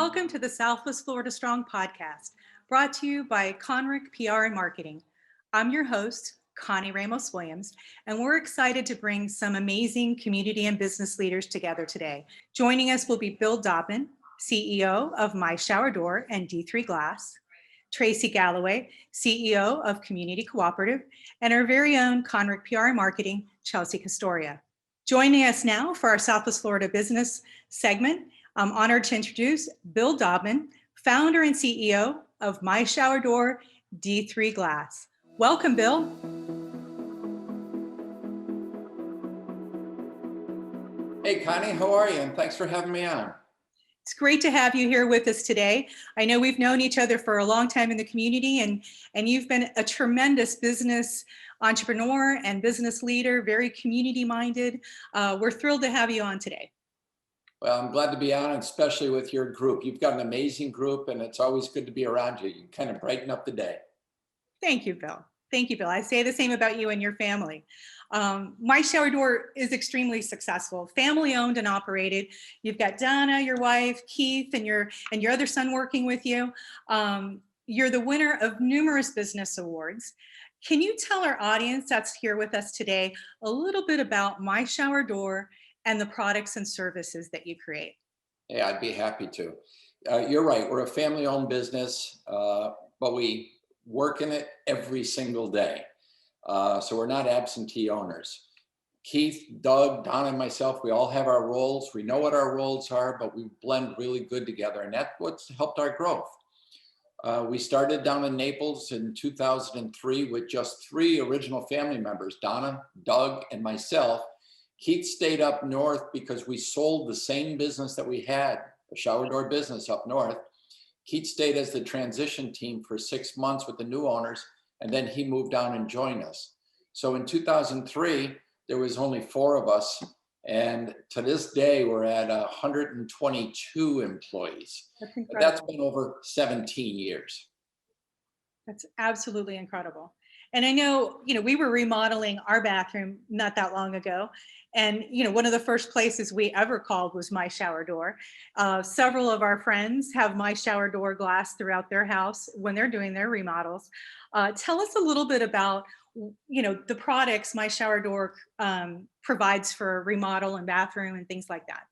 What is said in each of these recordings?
Welcome to the Southwest Florida Strong podcast, brought to you by Conrick PR and Marketing. I'm your host, Connie Ramos Williams, and we're excited to bring some amazing community and business leaders together today. Joining us will be Bill Daubmann, CEO of My Shower Door and D3 Glass, Tracey Galloway, CEO of Community Cooperative, and our very own Conrick PR and Marketing, Chelsea Castoria. Joining us now for our Southwest Florida business segment, I'm honored to introduce Bill Daubmann, founder and CEO of My Shower Door D3 Glass. Welcome, Bill. Hey, Connie, how are you? And thanks for having me on. It's great to have you here with us today. I know we've known each other for a long time in the community, and you've been a tremendous business entrepreneur and business leader, very community-minded. We're thrilled to have you on today. Well, I'm glad to be on, especially with your group. You've got an amazing group, and it's always good to be around you. You kind of brighten up the day. Thank you, Bill. Thank you, Bill. I say the same about you and your family. My Shower Door is extremely successful, family owned and operated. You've got Donna, your wife, Keith, and your other son working with you. You're the winner of numerous business awards. Can you tell our audience that's here with us today a little bit about My Shower Door and the products and services that you create? Yeah, I'd be happy to. You're right. We're a family-owned business, but we work in it every single day. So we're not absentee owners. Keith, Doug, Don, and myself, we all have our roles. We know what our roles are, but we blend really good together, and that's what's helped our growth. We started down in Naples in 2003 with just 3 original family members, Donna, Doug, and myself. Keith stayed up north because we sold the same business that we had, a shower door business up north. Keith stayed as the transition team for 6 months with the new owners, and then he moved down and joined us. So in 2003, there was only 4 of us, and to this day, we're at 122 employees. That's incredible. That's been over 17 years. That's absolutely incredible. And I know, we were remodeling our bathroom not that long ago. And, one of the first places we ever called was My Shower Door. Several of our friends have My Shower Door glass throughout their house when they're doing their remodels. Tell us a little bit about, the products My Shower Door provides for remodel and bathroom and things like that.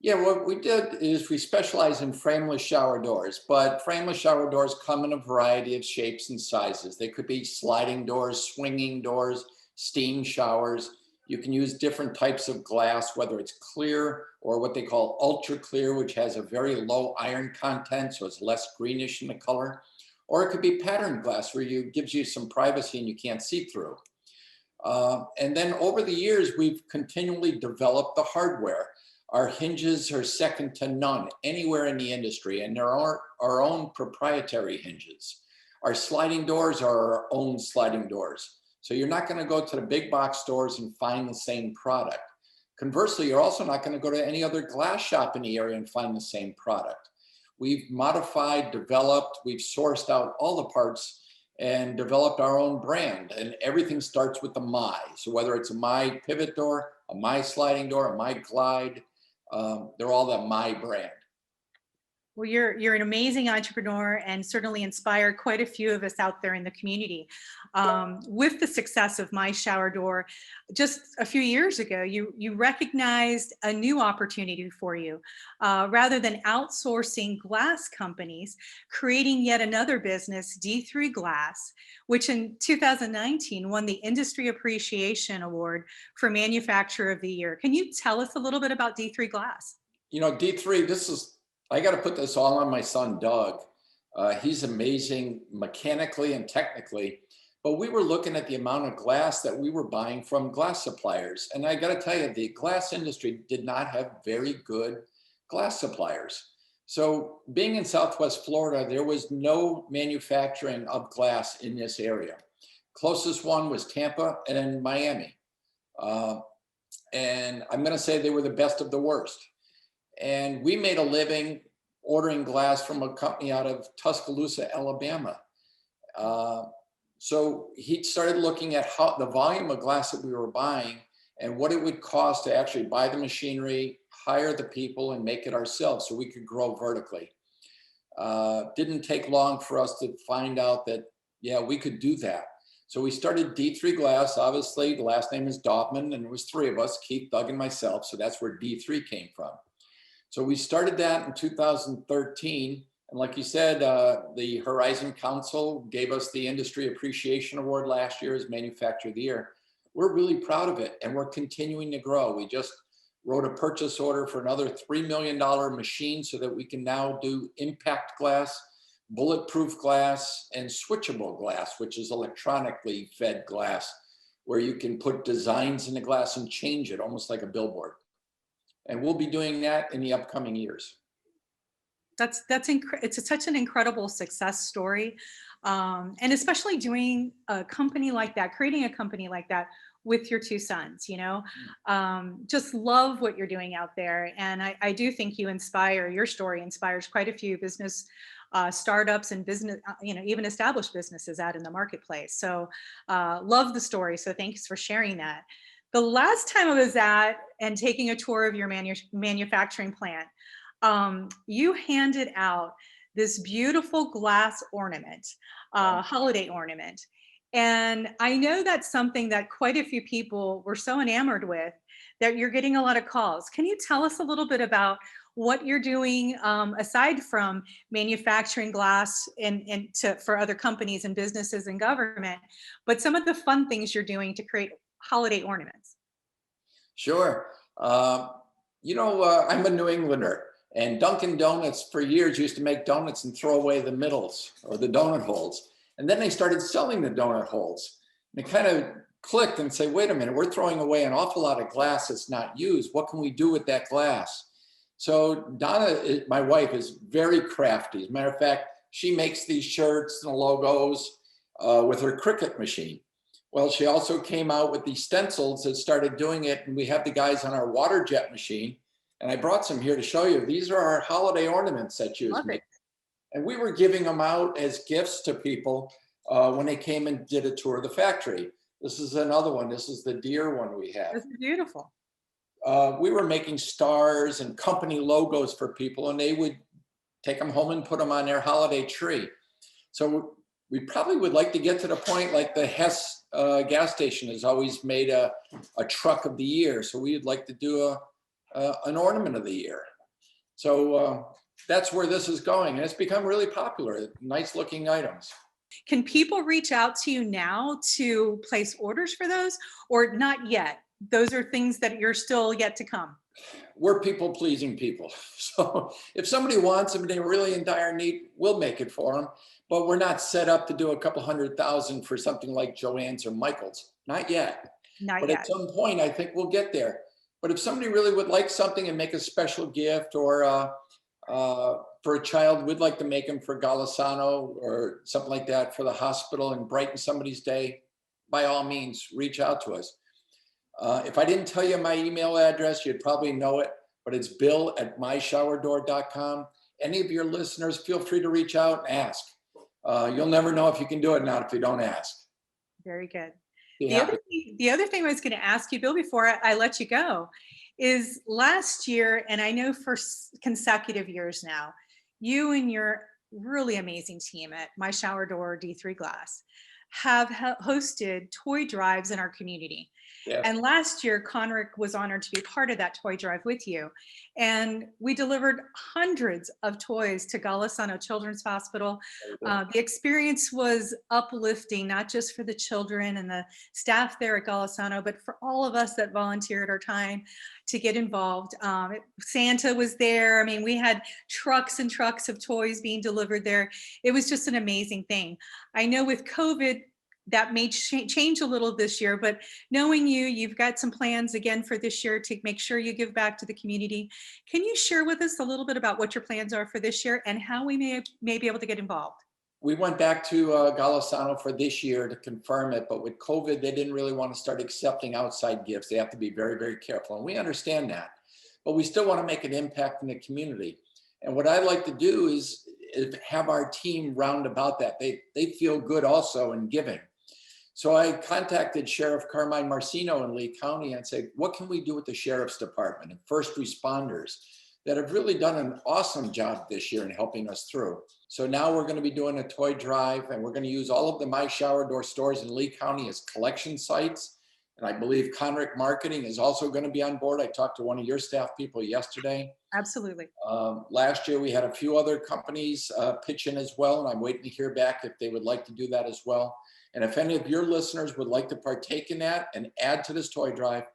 Yeah, what we did is we specialize in frameless shower doors, but frameless shower doors come in a variety of shapes and sizes. They could be sliding doors, swinging doors, steam showers. You can use different types of glass, whether it's clear or what they call ultra clear, which has a very low iron content, so it's less greenish in the color. Or it could be patterned glass, where it gives you some privacy and you can't see through. And then over the years, we've continually developed the hardware. Our hinges are second to none anywhere in the industry, and there are our own proprietary hinges. Our sliding doors are our own sliding doors. So you're not going to go to the big box stores and find the same product. Conversely, you're also not going to go to any other glass shop in the area and find the same product. We've modified, developed, we've sourced out all the parts and developed our own brand. And everything starts with the My. So whether it's a My pivot door, a My sliding door, a My glide, they're all the My brand. Well, you're an amazing entrepreneur and certainly inspired quite a few of us out there in the community. With the success of My Shower Door, just a few years ago, you recognized a new opportunity for you. Rather than outsourcing glass companies, creating yet another business, D3 Glass, which in 2019 won the Industry Appreciation Award for Manufacturer of the Year. Can you tell us a little bit about D3 Glass? D3, I got to put this all on my son, Doug. He's amazing mechanically and technically, but we were looking at the amount of glass that we were buying from glass suppliers. And I got to tell you, the glass industry did not have very good glass suppliers. So being in Southwest Florida, there was no manufacturing of glass in this area. Closest one was Tampa and Miami. And I'm going to say they were the best of the worst. And we made a living ordering glass from a company out of Tuscaloosa, Alabama. So he started looking at the volume of glass that we were buying and what it would cost to actually buy the machinery, hire the people and make it ourselves so we could grow vertically. Didn't take long for us to find out that, yeah, we could do that. So we started D3 Glass. Obviously, the last name is Daubmann, and there was three of us, Keith, Doug, and myself. So that's where D3 came from. So we started that in 2013. And like you said, the Horizon Council gave us the Industry Appreciation Award last year as Manufacturer of the Year. We're really proud of it, and we're continuing to grow. We just wrote a purchase order for another $3 million machine so that we can now do impact glass, bulletproof glass, and switchable glass, which is electronically fed glass, where you can put designs in the glass and change it almost like a billboard. And we'll be doing that in the upcoming years. It's such an incredible success story. And especially doing a company like that, creating a company like that with your two sons, just love what you're doing out there. And I do think your story inspires quite a few business startups and business, even established businesses out in the marketplace. So love the story. So thanks for sharing that. The last time I was at and taking a tour of your manufacturing plant, you handed out this beautiful glass ornament, holiday ornament. And I know that's something that quite a few people were so enamored with that you're getting a lot of calls. Can you tell us a little bit about what you're doing aside from manufacturing glass for other companies and businesses and government, but some of the fun things you're doing to create holiday ornaments? Sure. I'm a New Englander, and Dunkin' Donuts for years used to make donuts and throw away the middles or the donut holes. And then they started selling the donut holes. And it kind of clicked and say, wait a minute, we're throwing away an awful lot of glass that's not used. What can we do with that glass? So Donna, my wife, is very crafty. As a matter of fact, she makes these shirts and logos with her Cricut machine. Well, she also came out with these stencils that started doing it. And we have the guys on our water jet machine. And I brought some here to show you. These are our holiday ornaments that you make. And we were giving them out as gifts to people when they came and did a tour of the factory. This is another one. This is the deer one we have. This is beautiful. We were making stars and company logos for people, and they would take them home and put them on their holiday tree. So we probably would like to get to the point like the Hess gas station has always made a truck of the year. So we'd like to do an ornament of the year. So that's where this is going. And it's become really popular, nice looking items. Can people reach out to you now to place orders for those, or not yet? Those are things that you're still yet to come. We're people pleasing people. So if somebody wants them and they're really in dire need, we'll make it for them. But we're not set up to do a couple 100,000 for something like Joann's or Michael's. Not yet. But at some point, I think we'll get there. But if somebody really would like something and make a special gift, or for a child, we'd like to make them for Golisano or something like that for the hospital and brighten somebody's day, by all means, reach out to us. If I didn't tell you my email address, you'd probably know it, but it's bill@myShowerDoor.com. Any of your listeners, feel free to reach out and ask. You'll never know if you can do it or not if you don't ask. Very good. Yeah. The other thing I was going to ask you, Bill, before I let you go, is last year, and I know for consecutive years now, you and your really amazing team at My Shower Door D3 Glass have hosted toy drives in our community. Yes. And last year, Conrick was honored to be part of that toy drive with you. And we delivered hundreds of toys to Golisano Children's Hospital. The experience was uplifting, not just for the children and the staff there at Golisano, but for all of us that volunteered our time to get involved. Santa was there. I mean, we had trucks and trucks of toys being delivered there. It was just an amazing thing. I know with COVID, that may change a little this year, but knowing you've got some plans again for this year to make sure you give back to the community. Can you share with us a little bit about what your plans are for this year and how we may be able to get involved? We went back to Golisano for this year to confirm it, but with COVID, they didn't really want to start accepting outside gifts. They have to be very, very careful, and we understand that, but we still want to make an impact in the community. And what I like to do is have our team round about that. They feel good also in giving. So I contacted Sheriff Carmine Marcino in Lee County and said, what can we do with the Sheriff's Department and first responders that have really done an awesome job this year in helping us through? So now we're going to be doing a toy drive, and we're going to use all of the My Shower Door stores in Lee County as collection sites. And I believe Conrick Marketing is also going to be on board. I talked to one of your staff people yesterday. Absolutely. Last year, we had a few other companies pitch in as well, and I'm waiting to hear back if they would like to do that as well. And if any of your listeners would like to partake in that and add to this toy drive,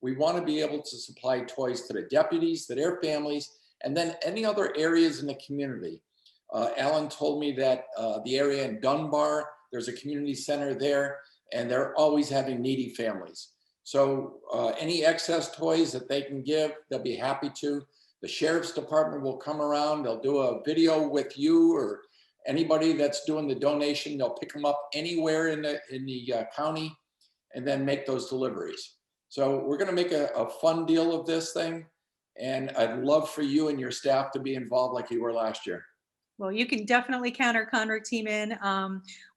we want to be able to supply toys to the deputies, to their families, and then any other areas in the community. Alan told me that the area in Dunbar, there's a community center there, and they're always having needy families. So any excess toys that they can give, they'll be happy to. The Sheriff's Department will come around, they'll do a video with you or anybody that's doing the donation. They'll pick them up anywhere in the county and then make those deliveries. So we're gonna make a fun deal of this thing. And I'd love for you and your staff to be involved like you were last year. Well, you can definitely count our Conrick team in.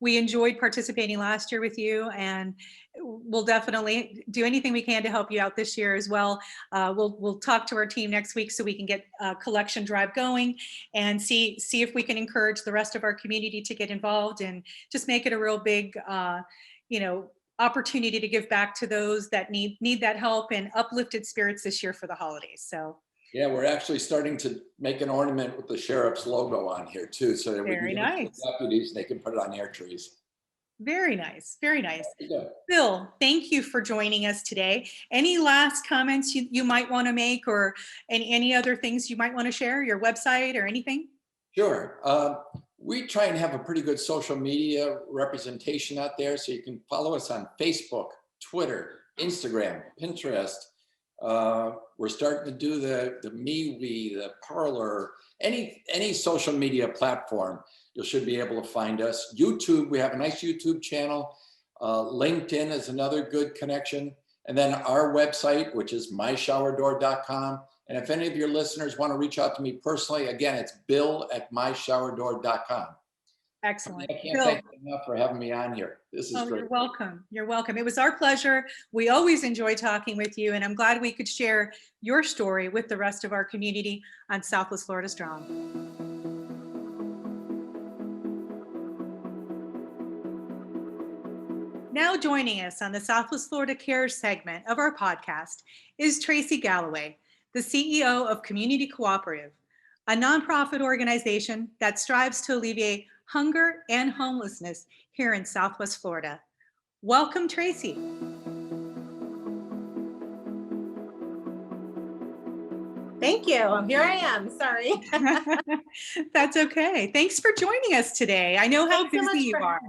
We enjoyed participating last year with you, and we'll definitely do anything we can to help you out this year as well. We'll talk to our team next week so we can get a collection drive going and see if we can encourage the rest of our community to get involved and just make it a real big, opportunity to give back to those that need that help and uplifted spirits this year for the holidays. So. Yeah, we're actually starting to make an ornament with the sheriff's logo on here too, so that we can give it to the deputies and they can put it on their trees. Very nice, very nice. Yeah. Bill, thank you for joining us today. Any last comments you might want to make, or any other things you might want to share, your website or anything? Sure. We try and have a pretty good social media representation out there, so you can follow us on Facebook, Twitter, Instagram, Pinterest. We're starting to do the MeWe, the Parlor, any social media platform, you should be able to find us. YouTube, we have a nice YouTube channel. LinkedIn is another good connection. And then our website, which is myshowerdoor.com. And if any of your listeners want to reach out to me personally, again, it's bill@myshowerdoor.com. Excellent. I can't thank you enough for having me on here. This is great. You're welcome. You're welcome. It was our pleasure. We always enjoy talking with you, and I'm glad we could share your story with the rest of our community on Southwest Florida Strong. Now joining us on the Southwest Florida Cares segment of our podcast is Tracey Galloway, the CEO of Community Cooperative, a nonprofit organization that strives to alleviate hunger and homelessness here in Southwest Florida. Welcome, Tracey. Thank you. Here I am. Sorry. That's okay. Thanks for joining us today. I know how busy you are.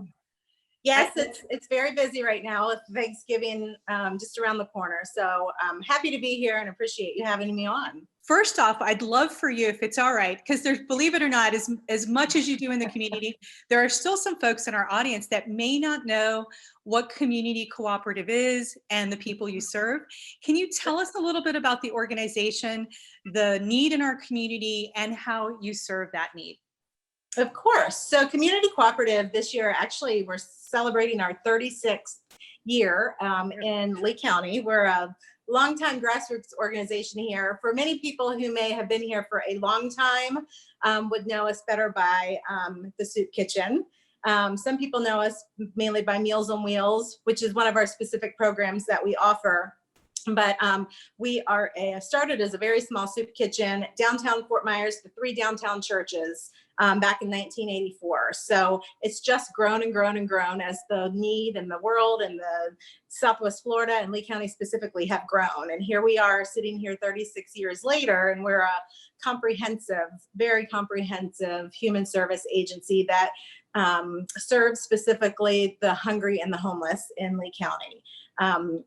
Yes, it's very busy right now with Thanksgiving just around the corner. So I'm happy to be here and appreciate you having me on. First off, I'd love for you, if it's all right, because there's, believe it or not, as much as you do in the community, there are still some folks in our audience that may not know what Community Cooperative is and the people you serve. Can you tell us a little bit about the organization, the need in our community, and how you serve that need? Of course. So Community Cooperative this year, actually, we're celebrating our 36th year in Lee County. We're a longtime grassroots organization here. For many people who may have been here for a long time would know us better by the Soup Kitchen. Some people know us mainly by Meals on Wheels, which is one of our specific programs that we offer. But we are started as a very small soup kitchen, downtown Fort Myers, the 3 downtown churches back in 1984. So it's just grown and grown and grown as the need and the world and the Southwest Florida and Lee County specifically have grown. And here we are sitting here 36 years later, and we're a comprehensive, very comprehensive human service agency that serves specifically the hungry and the homeless in Lee County.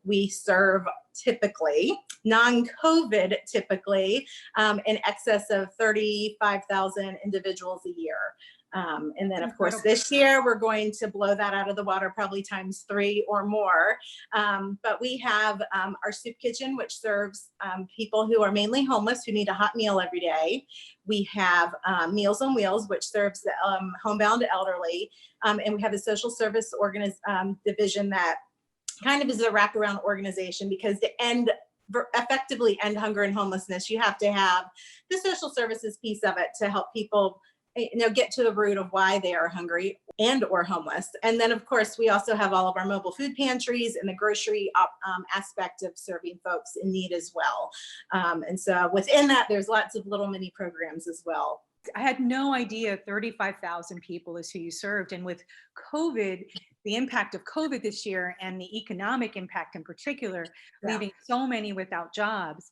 We serve typically, non-COVID typically, in excess of 35,000 individuals a year. And then, of course, this year we're going to blow that out of the water, probably times 3 or more. But we have our soup kitchen, which serves people who are mainly homeless who need a hot meal every day. We have Meals on Wheels, which serves the homebound elderly. And we have a social service division that kind of is a wraparound organization, because to effectively end hunger and homelessness, you have to have the social services piece of it to help people get to the root of why they are hungry and or homeless. And then, of course, we also have all of our mobile food pantries and the grocery aspect of serving folks in need as well. And so within that, there's lots of little mini programs as well. I had no idea 35,000 people is who you served. And with COVID, the impact of COVID this year and the economic impact in particular, leaving so many without jobs.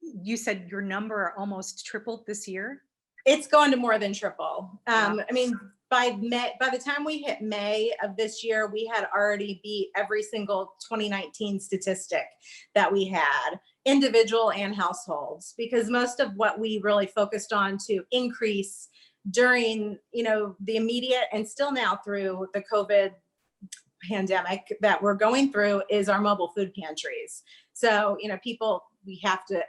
You said your number almost tripled this year? It's going to more than triple. I mean, by the time we hit May of this year, we had already beat every single 2019 statistic that we had, individual and households, because most of what we really focused on to increase during, the immediate and still now through the COVID pandemic that we're going through is our mobile food pantries. So,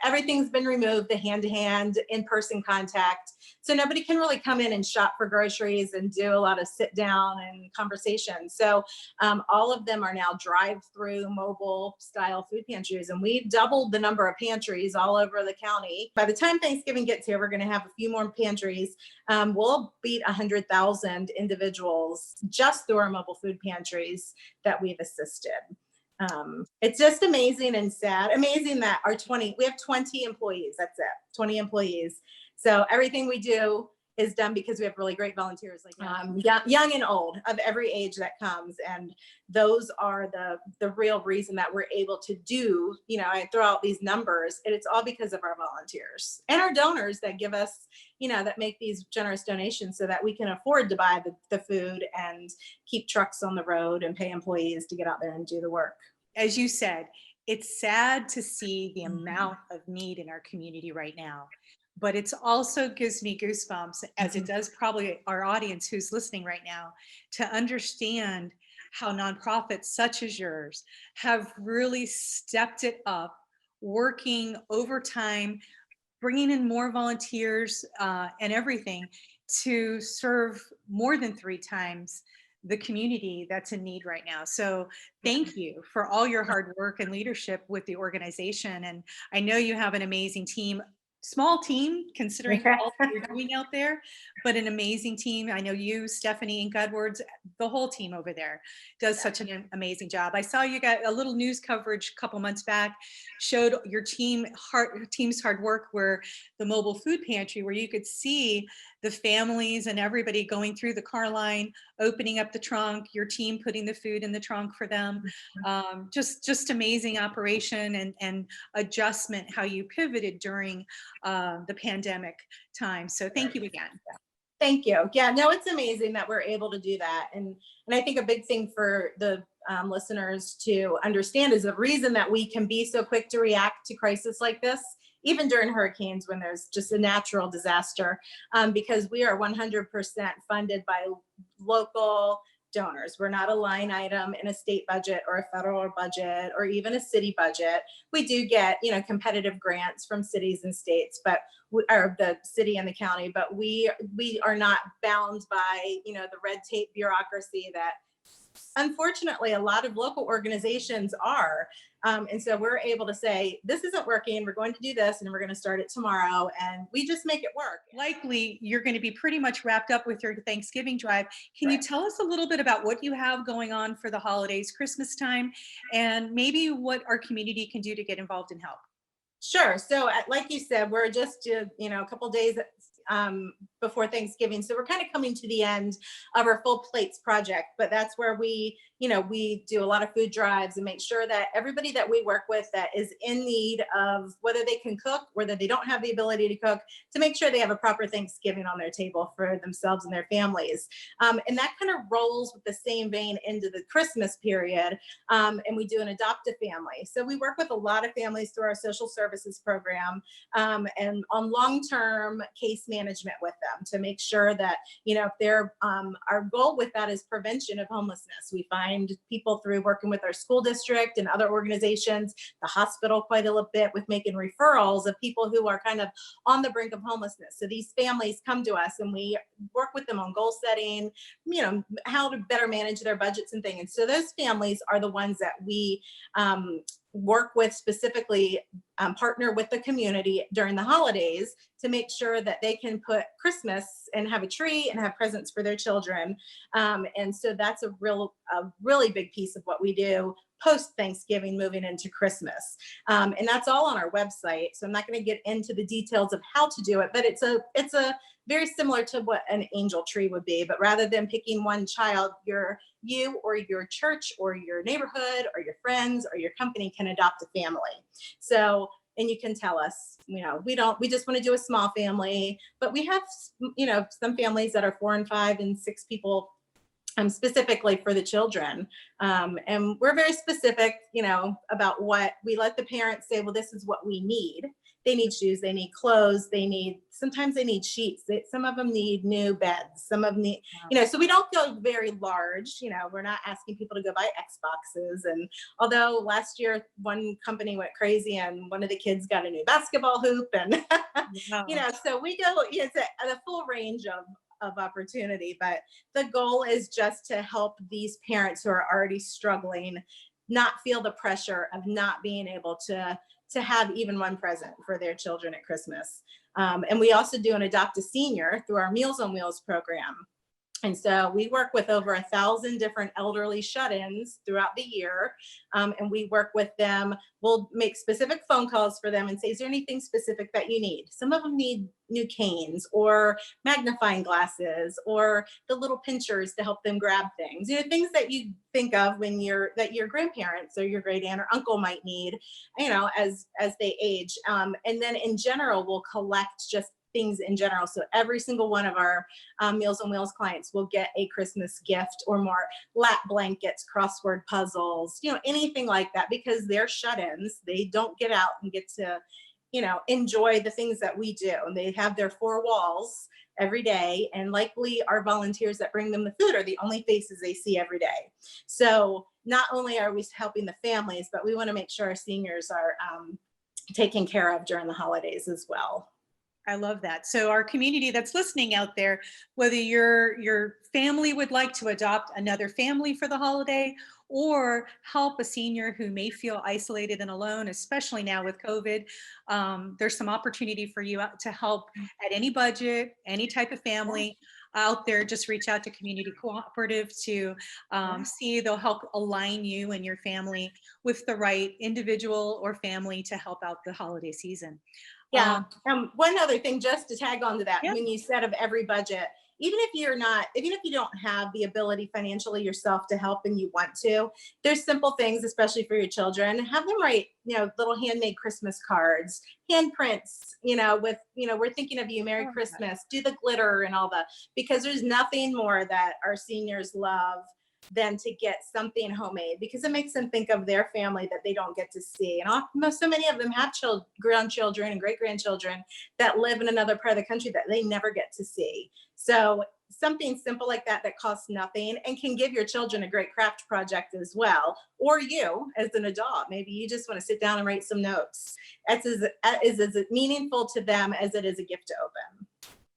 everything's been removed, the hand-to-hand, in-person contact. So nobody can really come in and shop for groceries and do a lot of sit down and conversation. So all of them are now drive-through mobile style food pantries. And we've doubled the number of pantries all over the county. By the time Thanksgiving gets here, we're going to have a few more pantries. We'll beat 100,000 individuals just through our mobile food pantries that we've assisted. It's just amazing and sad. Amazing that we have 20 employees. That's it, 20 employees. So everything we do is done because we have really great volunteers, like young and old, of every age that comes. And those are the real reason that we're able to do, I throw out these numbers, and it's all because of our volunteers and our donors that give us, that make these generous donations so that we can afford to buy the food and keep trucks on the road and pay employees to get out there and do the work. As you said, it's sad to see the amount of need in our community right now, but it's also gives me goosebumps, as it does probably our audience who's listening right now, to understand how nonprofits such as yours have really stepped it up, working overtime, bringing in more volunteers and everything to serve more than 3 times the community that's in need right now. So thank you for all your hard work and leadership with the organization. And I know you have an amazing team, small team considering all that you're doing out there, but an amazing team. I know you, Stephanie, and Edwards, the whole team over there does such an amazing job. I saw you got a little news coverage a couple months back, showed your team's hard work, where the mobile food pantry, where you could see the families and everybody going through the car line, opening up the trunk, your team putting the food in the trunk for them. Just amazing operation and adjustment, how you pivoted during the pandemic time. So thank you again. Thank you. Yeah, no, it's amazing that we're able to do that. And I think a big thing for the listeners to understand is the reason that we can be so quick to react to crisis like this, even during hurricanes when there's just a natural disaster, because we are 100% funded by local donors. We're not a line item in a state budget or a federal budget or even a city budget. We do get, competitive grants from cities and states, or the city and the county, but we are not bound by, the red tape bureaucracy that unfortunately a lot of local organizations are. And so we're able to say, this isn't working, we're going to do this, and we're going to start it tomorrow, and we just make it work. Likely you're going to be pretty much wrapped up with your Thanksgiving drive. Can you tell us a little bit about what you have going on for the holidays, Christmas time, and maybe what our community can do to get involved and help? Sure. So like you said, we're just, a couple days before Thanksgiving. So we're kind of coming to the end of our Full Plates project, but that's where we do a lot of food drives and make sure that everybody that we work with that is in need of, whether they can cook, whether they don't have the ability to cook, to make sure they have a proper Thanksgiving on their table for themselves and their families. And that kind of rolls with the same vein into the Christmas period. And we do an adopt a family. So we work with a lot of families through our social services program and on long-term case management management with them to make sure that, you know, if they're, our goal with that is prevention of homelessness. We find people through working with our school district and other organizations, the hospital quite a little bit, with making referrals of people who are kind of on the brink of homelessness. So these families come to us and we work with them on goal setting, you know, how to better manage their budgets and things. And so those families are the ones that we work with specifically, partner with the community during the holidays to make sure that they can put Christmas and have a tree and have presents for their children. And so that's a really big piece of what we do post Thanksgiving moving into Christmas. And that's all on our website. So I'm not going to get into the details of how to do it, but it's a very similar to what an angel tree would be. But rather than picking one child, you or your church or your neighborhood or your friends or your company can adopt a family. So, and you can tell us, you know, we just want to do a small family, but we have, you know, some families that are 4 and 5 and 6 people, specifically for the children. And we're very specific, you know, about what we let the parents say, well, this is what we need. They need shoes, they need clothes, sometimes they need sheets. Some of them need new beds, some of them need, you know, so we don't go very large, you know, we're not asking people to go buy Xboxes. And although last year one company went crazy and one of the kids got a new basketball hoop and, Wow. you know, so we go, it's a full range of opportunity, but the goal is just to help these parents who are already struggling not feel the pressure of not being able to have even one present for their children at Christmas. And we also do an Adopt a Senior through our Meals on Wheels program. And so we work with over 1,000 different elderly shut-ins throughout the year. And we work with them. We'll make specific phone calls for them and say, is there anything specific that you need? Some of them need new canes or magnifying glasses or the little pinchers to help them grab things, you know, things that you think of that your grandparents or your great aunt or uncle might need, you know, as they age. And then in general, we'll collect just things in general. So every single one of our Meals on Wheels clients will get a Christmas gift or more, lap blankets, crossword puzzles, you know, anything like that, because they're shut-ins. They don't get out and get to, you know, enjoy the things that we do. And they have their 4 walls every day. And likely our volunteers that bring them the food are the only faces they see every day. So not only are we helping the families, but we want to make sure our seniors are taken care of during the holidays as well. I love that. So our community that's listening out there, whether your family would like to adopt another family for the holiday or help a senior who may feel isolated and alone, especially now with COVID, there's some opportunity for you to help at any budget, any type of family out there. Just reach out to Community Cooperative to see, they'll help align you and your family with the right individual or family to help out the holiday season. Yeah. One other thing, just to tag on to that, Yeah. when you said of every budget, even if you don't have the ability financially yourself to help and you want to, there's simple things, especially for your children, have them write, you know, little handmade Christmas cards, handprints, you know, with, you know, we're thinking of you, Merry Christmas, do the glitter and all that, because there's nothing more that our seniors love than to get something homemade, because it makes them think of their family that they don't get to see. And so many of them have grandchildren and great grandchildren that live in another part of the country that they never get to see. So something simple like that costs nothing and can give your children a great craft project as well. Or you as an adult, maybe you just want to sit down and write some notes. That's as meaningful to them as it is a gift to open.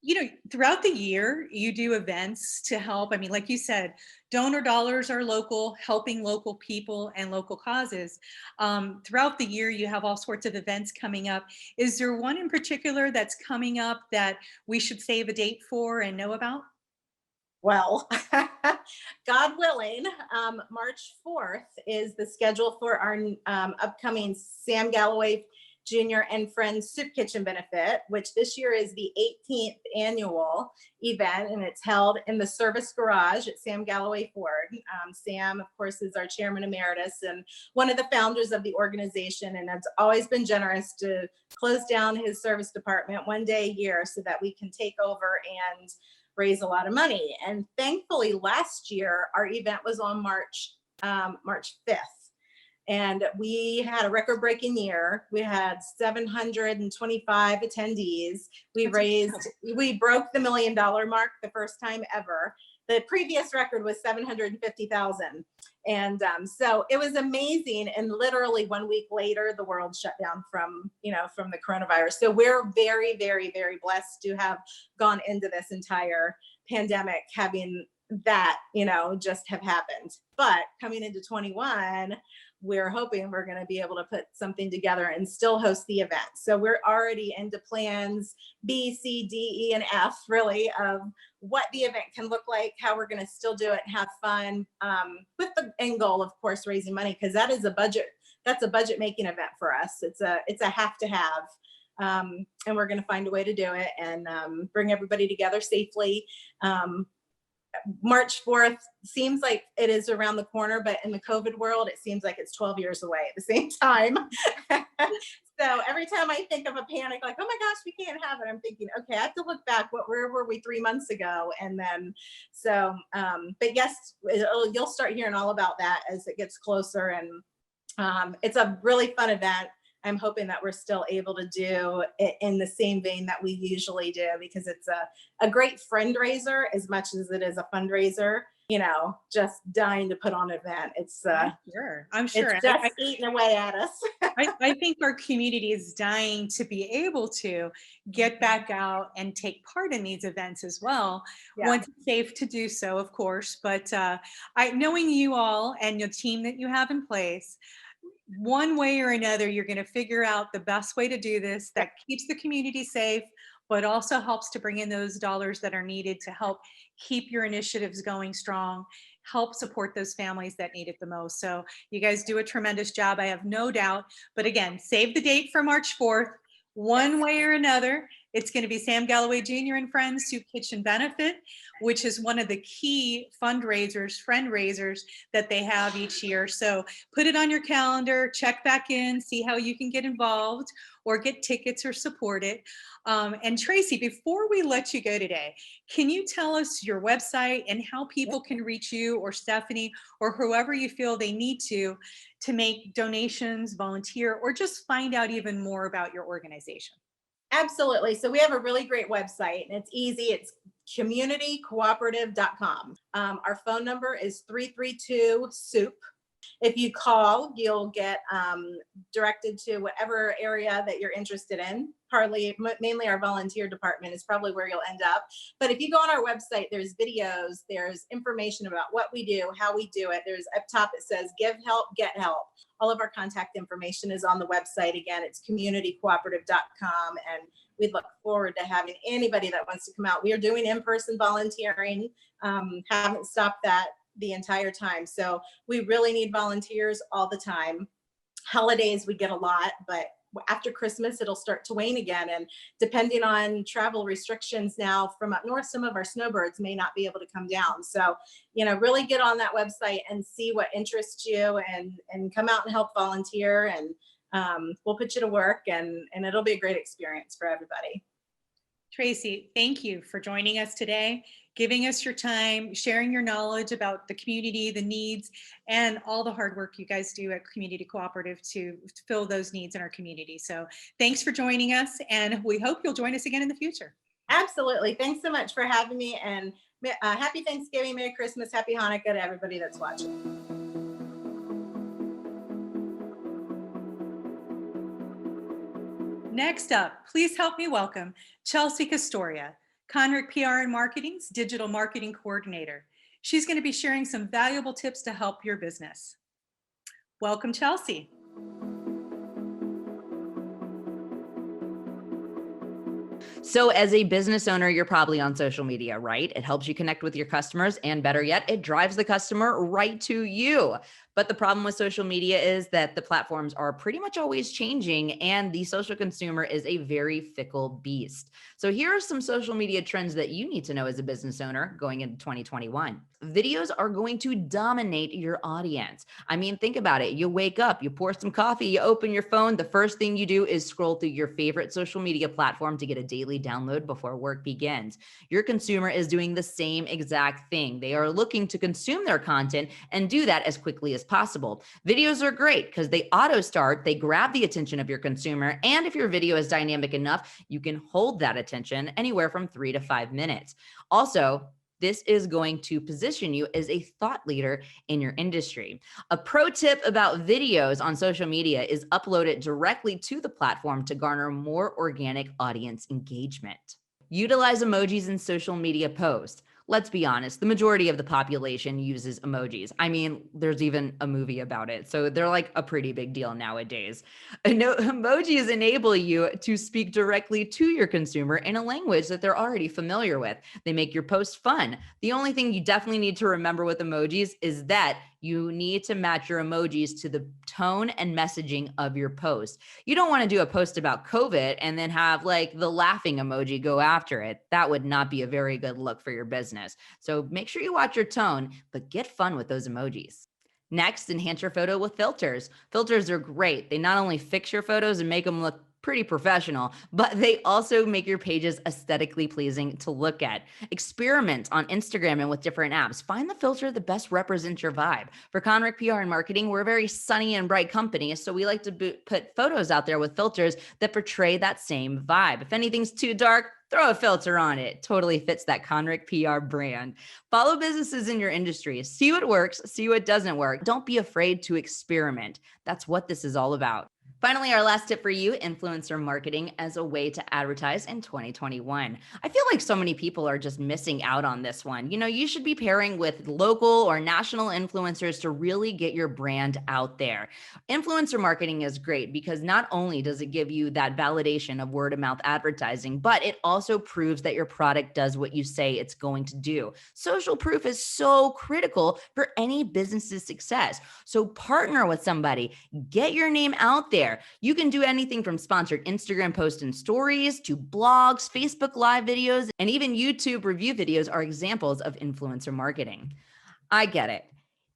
You know, throughout the year, you do events to help. I mean, like you said, donor dollars are local, helping local people and local causes. Throughout the year, you have all sorts of events coming up. Is there one in particular that's coming up that we should save a date for and know about? Well, God willing, March 4th is the schedule for our upcoming Sam Galloway Jr. and Friends Soup Kitchen benefit, which this year is the 18th annual event, and it's held in the service garage at Sam Galloway Ford. Sam, of course, is our chairman emeritus and one of the founders of the organization, and has always been generous to close down his service department one day a year so that we can take over and raise a lot of money. And thankfully, last year, our event was on March 5th. And we had a record-breaking year. We had 725 attendees. We broke the $1 million mark the first time ever. The previous record was 750,000. And so it was amazing. And literally 1 week later, the world shut down from the coronavirus. So we're very, very, very blessed to have gone into this entire pandemic having that, just have happened. But coming into 21, we're hoping we're going to be able to put something together and still host the event. So we're already into plans B, C, D, E, and F, really, of what the event can look like, how we're going to still do it and have fun, with the end goal, of course, raising money, because that is a budget. That's a budget making event for us. It's a have to have. And we're going to find a way to do it and bring everybody together safely. March 4th seems like it is around the corner, but in the COVID world, it seems like it's 12 years away at the same time. So every time I think of a panic, like, oh my gosh, we can't have it, I'm thinking, okay, I have to look back. Where were we 3 months ago? And then, but yes, you'll start hearing all about that as it gets closer. And it's a really fun event. I'm hoping that we're still able to do it in the same vein that we usually do, because it's a great fundraiser as much as it is a fundraiser. Just dying to put on an event. I'm sure. It's just eating away at us. I think our community is dying to be able to get back out and take part in these events as well. Yeah. Once it's safe to do so, of course. But knowing you all and your team that you have in place, one way or another, you're going to figure out the best way to do this that keeps the community safe, but also helps to bring in those dollars that are needed to help keep your initiatives going strong, help support those families that need it the most. So you guys do a tremendous job, I have no doubt. But again, save the date for March 4th. One way or another, it's going to be Sam Galloway Jr. and Friends Soup Kitchen Benefit, which is one of the key fundraisers that they have each year. So put it on your calendar, check back in, see how you can get involved or get tickets or support it. And Tracey, before we let you go today, can you tell us your website and how people can reach you or Stephanie or whoever you feel they need to make donations, volunteer, or just find out even more about your organization? Absolutely. So we have a really great website and it's easy. It's communitycooperative.com. Our phone number is 332-SOUP. If you call, you'll get directed to whatever area that you're interested in. Mainly our volunteer department is probably where you'll end up. But if you go on our website, there's videos, there's information about what we do, how we do it. There's up top, it says, give help, get help. All of our contact information is on the website. Again, it's communitycooperative.com. And we'd look forward to having anybody that wants to come out. We are doing in-person volunteering, haven't stopped that the entire time. So we really need volunteers all the time. Holidays, we get a lot, but after Christmas, it'll start to wane again. And depending on travel restrictions now from up north, some of our snowbirds may not be able to come down. So, really get on that website and see what interests you and come out and help volunteer, and we'll put you to work, and it'll be a great experience for everybody. Tracey, thank you for joining us today, giving us your time, sharing your knowledge about the community, the needs, and all the hard work you guys do at Community Cooperative to fill those needs in our community. So thanks for joining us, and we hope you'll join us again in the future. Absolutely. Thanks so much for having me, and happy Thanksgiving, Merry Christmas, Happy Hanukkah to everybody that's watching. Next up, please help me welcome Chelsea Castoria, Conrick PR and Marketing's Digital Marketing Coordinator. She's going to be sharing some valuable tips to help your business. Welcome, Chelsea. So as a business owner, you're probably on social media, right? It helps you connect with your customers, and better yet, it drives the customer right to you. But the problem with social media is that the platforms are pretty much always changing, and the social consumer is a very fickle beast. So here are some social media trends that you need to know as a business owner going into 2021. Videos are going to dominate your audience. I mean, think about it. You wake up, you pour some coffee, you open your phone. The first thing you do is scroll through your favorite social media platform to get a daily download before work begins. Your consumer is doing the same exact thing. They are looking to consume their content and do that as quickly as as possible. Videos are great because they auto start, they grab the attention of your consumer, and if your video is dynamic enough, you can hold that attention anywhere from 3 to 5 minutes. Also, this is going to position you as a thought leader in your industry. A pro tip about videos on social media is upload it directly to the platform to garner more organic audience engagement. Utilize emojis in social media posts. Let's be honest, the majority of the population uses emojis. I mean, there's even a movie about it. So they're like a pretty big deal nowadays. Emojis enable you to speak directly to your consumer in a language that they're already familiar with. They make your post fun. The only thing you definitely need to remember with emojis is that you need to match your emojis to the tone and messaging of your post. You don't want to do a post about COVID and then have like the laughing emoji go after it. That would not be a very good look for your business. So make sure you watch your tone, but get fun with those emojis. Next, enhance your photo with filters. Filters are great. They not only fix your photos and make them look pretty professional, but they also make your pages aesthetically pleasing to look at. Experiment on Instagram and with different apps. Find the filter that best represents your vibe. For Conrick PR and Marketing, we're a very sunny and bright company, so we like to put photos out there with filters that portray that same vibe. If anything's too dark, throw a filter on it. Totally fits that Conrick PR brand. Follow businesses in your industry. See what works, see what doesn't work. Don't be afraid to experiment. That's what this is all about. Finally, our last tip for you, influencer marketing as a way to advertise in 2021. I feel like so many people are just missing out on this one. You know, you should be pairing with local or national influencers to really get your brand out there. Influencer marketing is great because not only does it give you that validation of word of mouth advertising, but it also proves that your product does what you say it's going to do. Social proof is so critical for any business's success. So partner with somebody, get your name out there. You can do anything from sponsored Instagram posts and stories to blogs, Facebook Live videos, and even YouTube review videos are examples of influencer marketing. I get it.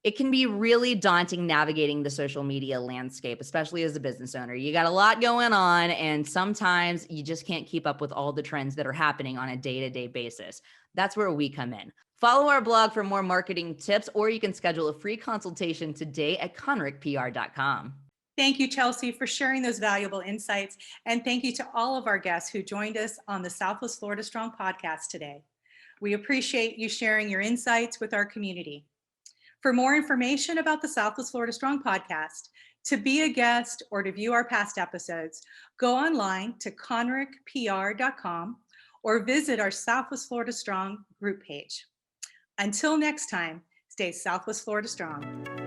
It can be really daunting navigating the social media landscape, especially as a business owner. You got a lot going on, and sometimes you just can't keep up with all the trends that are happening on a day-to-day basis. That's where we come in. Follow our blog for more marketing tips, or you can schedule a free consultation today at conrickpr.com. Thank you, Chelsea, for sharing those valuable insights. And thank you to all of our guests who joined us on the Southwest Florida Strong podcast today. We appreciate you sharing your insights with our community. For more information about the Southwest Florida Strong podcast, to be a guest or to view our past episodes, go online to conrickpr.com or visit our Southwest Florida Strong group page. Until next time, stay Southwest Florida Strong.